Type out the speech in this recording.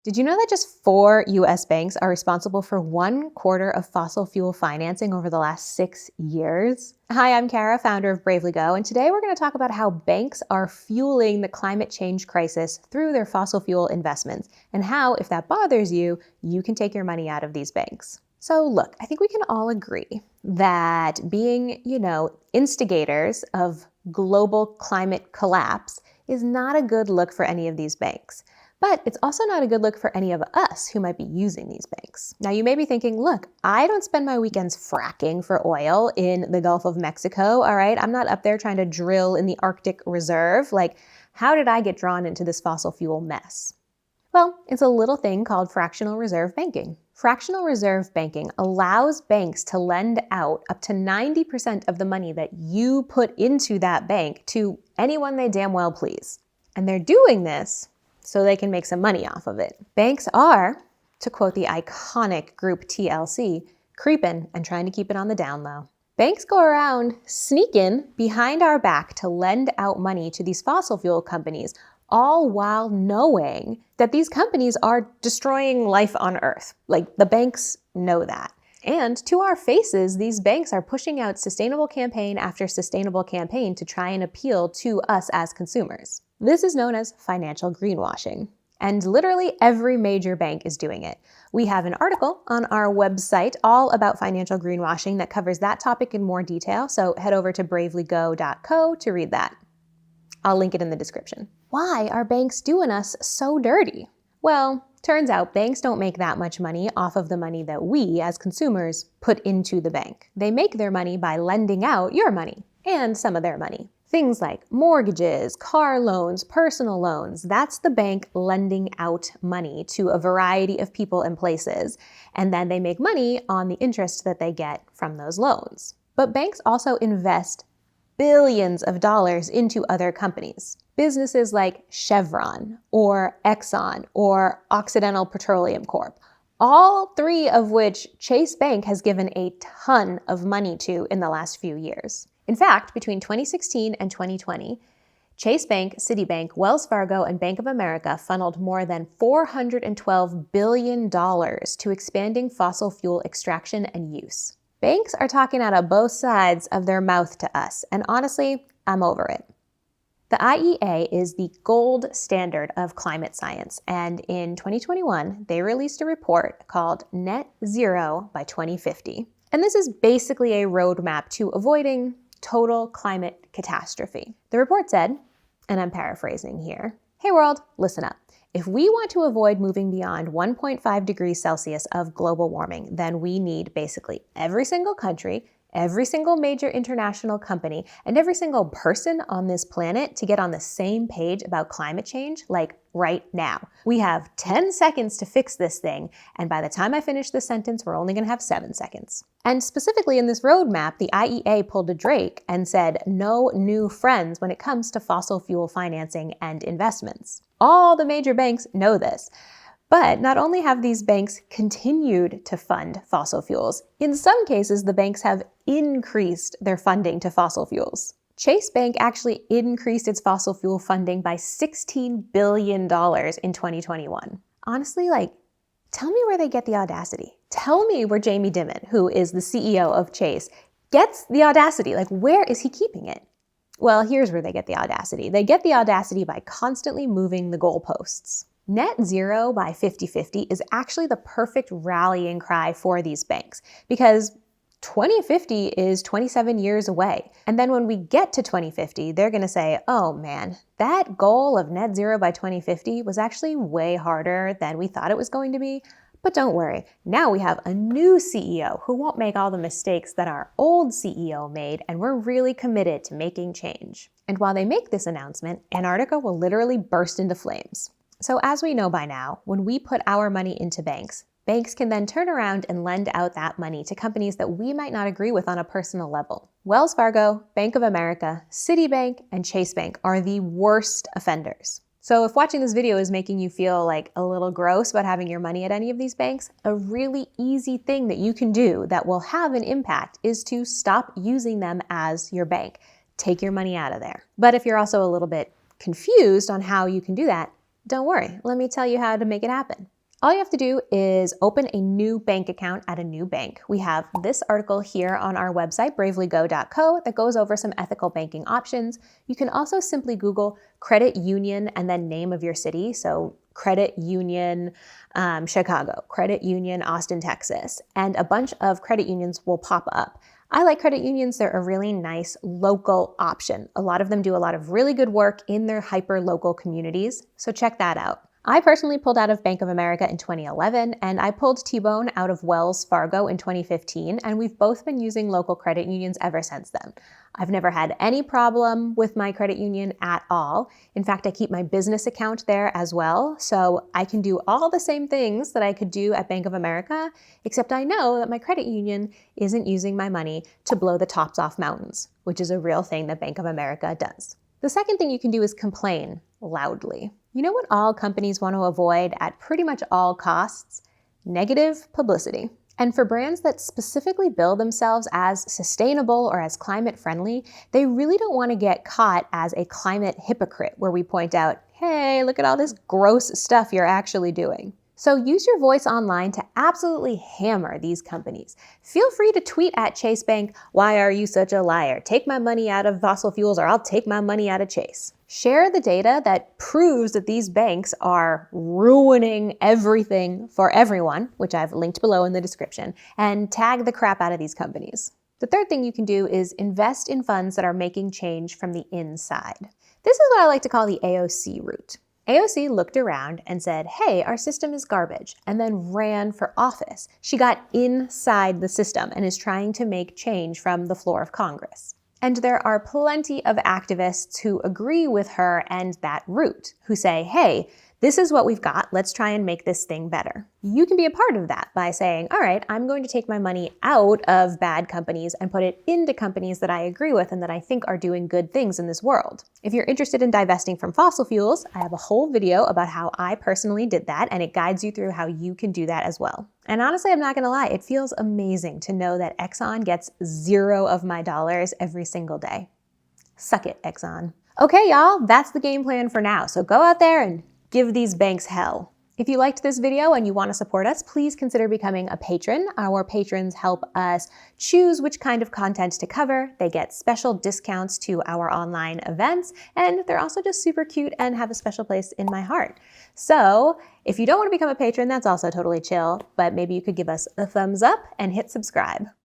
Did you know that just 4 US banks are responsible for 1/4 of fossil fuel financing over the last 6 years? Hi, I'm Kara, founder of Bravely Go, and today we're going to talk about how banks are fueling the climate change crisis through their fossil fuel investments, and how, if that bothers you, you can take your money out of these banks. So look, I think we can all agree that being, instigators of global climate collapse is not a good look for any of these banks. But it's also not a good look for any of us who might be using these banks. Now, you may be thinking, look, I don't spend my weekends fracking for oil in the Gulf of Mexico, all right? I'm not up there trying to drill in the Arctic Reserve. Like, how did I get drawn into this fossil fuel mess? Well, it's a little thing called fractional reserve banking. Fractional reserve banking allows banks to lend out up to 90% of the money that you put into that bank to anyone they damn well please. And they're doing this so they can make some money off of it. Banks are, to quote the iconic group TLC, creeping and trying to keep it on the down low. Banks go around sneaking behind our back to lend out money to these fossil fuel companies, all while knowing that these companies are destroying life on Earth. Like, the banks know that. And to our faces, these banks are pushing out sustainable campaign after sustainable campaign to try and appeal to us as consumers. This is known as financial greenwashing. And literally every major bank is doing it. We have an article on our website all about financial greenwashing that covers that topic in more detail, so head over to bravelygo.co to read that. I'll link it in the description. Why are banks doing us so dirty? Well, turns out banks don't make that much money off of the money that we, as consumers, put into the bank. They make their money by lending out your money and some of their money. Things like mortgages, car loans, personal loans, that's the bank lending out money to a variety of people and places, and then they make money on the interest that they get from those loans. But banks also invest billions of dollars into other companies. Businesses like Chevron or Exxon or Occidental Petroleum Corp. All 3 of which Chase Bank has given a ton of money to in the last few years. In fact, between 2016 and 2020, Chase Bank, Citibank, Wells Fargo, and Bank of America funneled more than $412 billion to expanding fossil fuel extraction and use. Banks are talking out of both sides of their mouth to us, and honestly, I'm over it. The IEA is the gold standard of climate science, and in 2021, they released a report called Net Zero by 2050. And this is basically a roadmap to avoiding total climate catastrophe. The report said, and I'm paraphrasing here, "Hey world, listen up. If we want to avoid moving beyond 1.5 degrees Celsius of global warming, then we need basically every single country, every single major international company, and every single person on this planet to get on the same page about climate change, like right now. We have 10 seconds to fix this thing, and by the time I finish this sentence, we're only going to have 7 seconds." And specifically in this roadmap, the IEA pulled a Drake and said no new friends when it comes to fossil fuel financing and investments. All the major banks know this. But not only have these banks continued to fund fossil fuels, in some cases, the banks have increased their funding to fossil fuels. Chase Bank actually increased its fossil fuel funding by $16 billion in 2021. Honestly, tell me where they get the audacity. Tell me where Jamie Dimon, who is the CEO of Chase, gets the audacity. Where is he keeping it? Well, here's where they get the audacity. They get the audacity by constantly moving the goalposts. Net zero by 50/50 is actually the perfect rallying cry for these banks because 2050 is 27 years away. And then when we get to 2050, they're going to say, oh man, that goal of net zero by 2050 was actually way harder than we thought it was going to be. But don't worry, now we have a new CEO who won't make all the mistakes that our old CEO made, and we're really committed to making change. And while they make this announcement, Antarctica will literally burst into flames. So as we know by now, when we put our money into banks, banks can then turn around and lend out that money to companies that we might not agree with on a personal level. Wells Fargo, Bank of America, Citibank, and Chase Bank are the worst offenders. So if watching this video is making you feel like a little gross about having your money at any of these banks, a really easy thing that you can do that will have an impact is to stop using them as your bank. Take your money out of there. But if you're also a little bit confused on how you can do that, Don't worry, let me tell you how to make it happen. All you have to do is open a new bank account at a new bank. We have this article here on our website, bravelygo.co, that goes over some ethical banking options. You can also simply Google credit union and then name of your city. So credit union Chicago, credit union Austin, Texas, and a bunch of credit unions will pop up. I like credit unions. They're a really nice local option. A lot of them do a lot of really good work in their hyper-local communities, so check that out. I personally pulled out of Bank of America in 2011, and I pulled T-Bone out of Wells Fargo in 2015, and we've both been using local credit unions ever since then. I've never had any problem with my credit union at all. In fact, I keep my business account there as well, so I can do all the same things that I could do at Bank of America, except I know that my credit union isn't using my money to blow the tops off mountains, which is a real thing that Bank of America does. The second thing you can do is complain loudly. You know what all companies want to avoid at pretty much all costs? Negative publicity. And for brands that specifically bill themselves as sustainable or as climate friendly, they really don't want to get caught as a climate hypocrite where we point out, hey, look at all this gross stuff you're actually doing. So use your voice online to absolutely hammer these companies. Feel free to tweet at Chase Bank, why are you such a liar? Take my money out of fossil fuels or I'll take my money out of Chase. Share the data that proves that these banks are ruining everything for everyone, which I've linked below in the description, and tag the crap out of these companies. The third thing you can do is invest in funds that are making change from the inside. This is what I like to call the AOC route. AOC looked around and said, hey, our system is garbage, and then ran for office. She got inside the system and is trying to make change from the floor of Congress. And there are plenty of activists who agree with her and that route, who say, hey, this is what we've got. Let's try and make this thing better. You can be a part of that by saying, all right, I'm going to take my money out of bad companies and put it into companies that I agree with and that I think are doing good things in this world. If you're interested in divesting from fossil fuels, I have a whole video about how I personally did that, and it guides you through how you can do that as well. And honestly, I'm not gonna lie, it feels amazing to know that Exxon gets 0 of my dollars every single day. Suck it, Exxon. Okay, y'all, that's the game plan for now. So go out there and give these banks hell. If you liked this video and you want to support us, please consider becoming a patron. Our patrons help us choose which kind of content to cover. They get special discounts to our online events, and they're also just super cute and have a special place in my heart. So if you don't want to become a patron, that's also totally chill, but maybe you could give us a thumbs up and hit subscribe.